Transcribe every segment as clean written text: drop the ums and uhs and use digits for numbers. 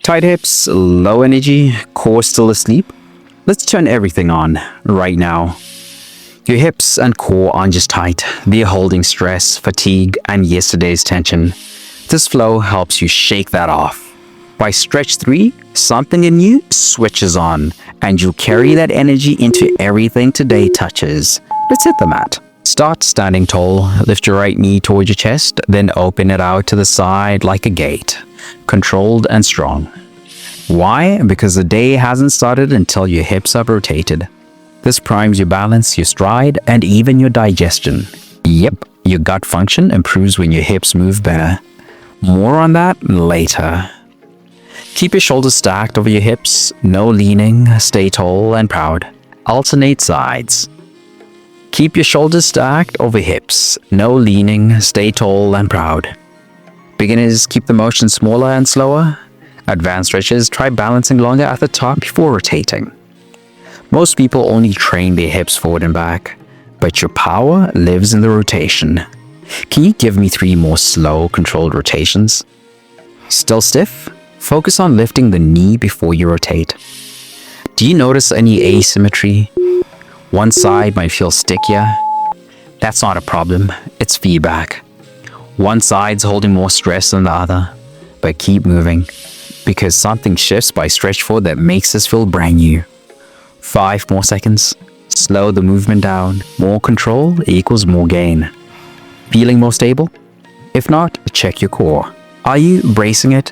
Tight hips, low energy, core still asleep? Let's turn everything on right now. Your hips and core aren't just tight, they're holding stress, fatigue, and yesterday's tension. This flow helps you shake that off. By stretch 3, something in you switches on, and you'll carry that energy into everything today touches. Let's hit the mat. Start standing tall, lift your right knee towards your chest, then open it out to the side like a gate. Controlled and strong. Why? Because the day hasn't started until your hips are rotated. This primes your balance, your stride, and even your digestion. Yep, your gut function improves when your hips move better. More on that later. Keep your shoulders stacked over your hips, no leaning, stay tall and proud. Alternate sides. Keep your shoulders stacked over hips, no leaning, stay tall and proud. Beginners, keep the motion smaller and slower. Advanced stretchers, try balancing longer at the top before rotating. Most people only train their hips forward and back, but your power lives in the rotation. Can you give me 3 more slow, controlled rotations? Still stiff? Focus on lifting the knee before you rotate. Do you notice any asymmetry? One side might feel stickier. That's not a problem, it's feedback. One side's holding more stress than the other, but keep moving, because something shifts by stretch 4 that makes us feel brand new. 5 more seconds. Slow the movement down. More control equals more gain. Feeling more stable? If not, check your core. Are you bracing it?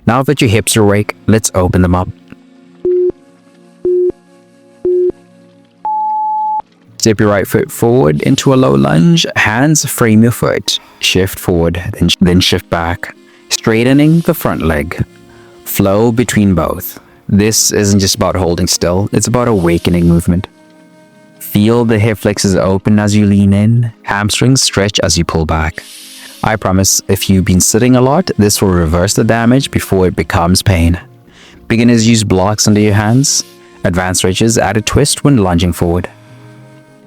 Now that your hips are awake, let's open them up. Step your right foot forward into a low lunge, hands frame your foot. Shift forward, then shift back, straightening the front leg. Flow between both. This isn't just about holding still, it's about awakening movement. Feel the hip flexors open as you lean in, hamstrings stretch as you pull back. I promise, if you've been sitting a lot, this will reverse the damage before it becomes pain. Beginners use blocks under your hands. Advanced stretchers add a twist when lunging forward.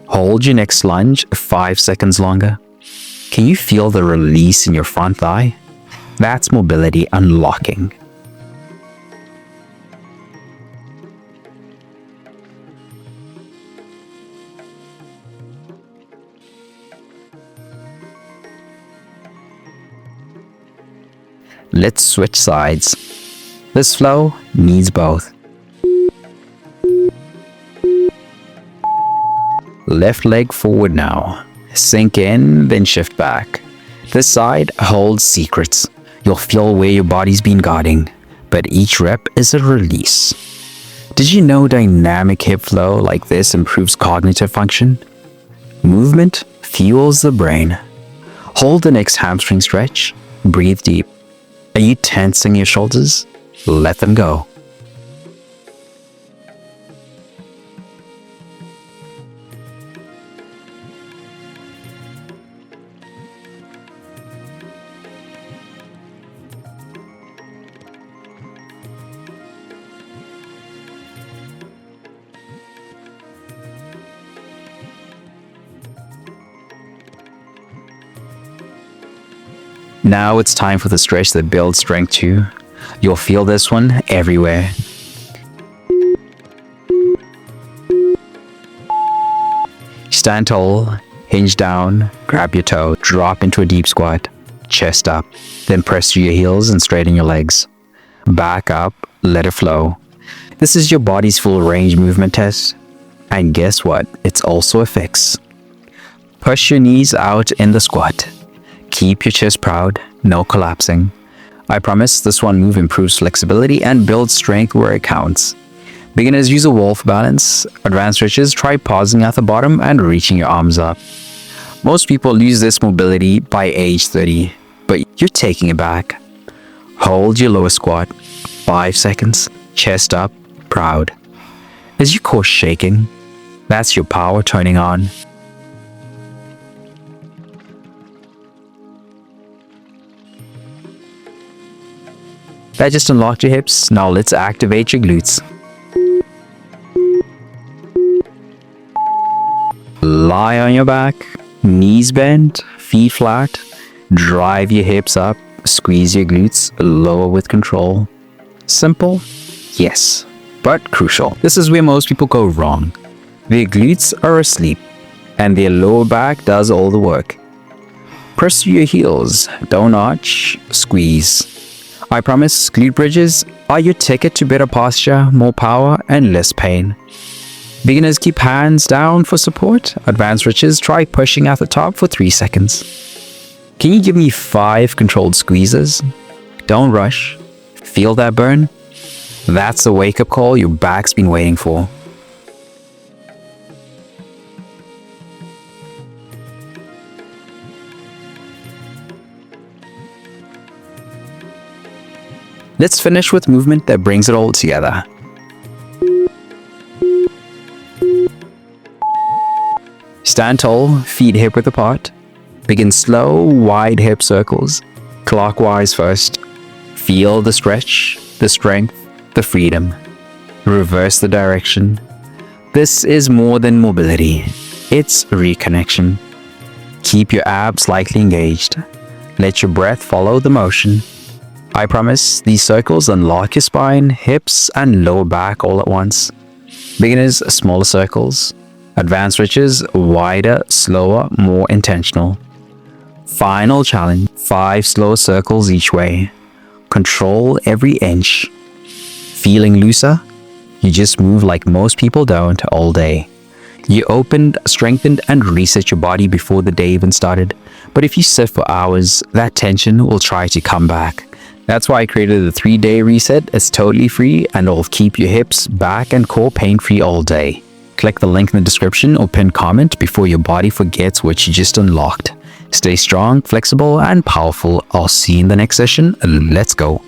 Hold your next lunge 5 seconds longer. Can you feel the release in your front thigh? That's mobility unlocking. Let's switch sides. This flow needs both. Left leg forward now. Sink in, then shift back. This side holds secrets. You'll feel where your body's been guarding, but each rep is a release. Did you know dynamic hip flow like this improves cognitive function? Movement fuels the brain. Hold the next hamstring stretch. Breathe deep. Are you tensing your shoulders? Let them go. Now it's time for the stretch that builds strength too. You'll feel this one everywhere. Stand tall, hinge down, grab your toe, drop into a deep squat, chest up, then press through your heels and straighten your legs. Back up, let it flow. This is your body's full range movement test. And guess what? It's also a fix. Push your knees out in the squat. Keep your chest proud, no collapsing. I promise this one move improves flexibility and builds strength where it counts. Beginners use a wall for balance. Advanced stretchers, try pausing at the bottom and reaching your arms up. Most people lose this mobility by age 30, but you're taking it back. Hold your lower squat. 5 seconds. Chest up. Proud. Is your core shaking? That's your power turning on. That just unlocked your hips. Now let's activate your glutes. Lie on your back, knees bent, feet flat. Drive your hips up, squeeze your glutes, lower with control. Simple? Yes, but crucial. This is where most people go wrong. Their glutes are asleep, and their lower back does all the work. Press through your heels, don't arch, squeeze. I promise, glute bridges are your ticket to better posture, more power, and less pain. Beginners keep hands down for support. Advanced reaches, try pushing at the top for 3 seconds. Can you give me 5 controlled squeezes? Don't rush. Feel that burn? That's the wake-up call your back's been waiting for. Let's finish with movement that brings it all together. Stand tall, feet hip-width apart. Begin slow, wide hip circles. Clockwise first. Feel the stretch, the strength, the freedom. Reverse the direction. This is more than mobility. It's reconnection. Keep your abs lightly engaged. Let your breath follow the motion. I promise, these circles unlock your spine, hips, and lower back all at once. Beginners, smaller circles. Advanced reaches, wider, slower, more intentional. Final challenge, 5 slow circles each way. Control every inch. Feeling looser? You just move like most people don't all day. You opened, strengthened, and reset your body before the day even started. But if you sit for hours, that tension will try to come back. That's why I created the 3-day reset. It's totally free and it'll keep your hips, back, and core pain-free all day. Click the link in the description or pinned comment before your body forgets what you just unlocked. Stay strong, flexible, and powerful. I'll see you in the next session. Let's go.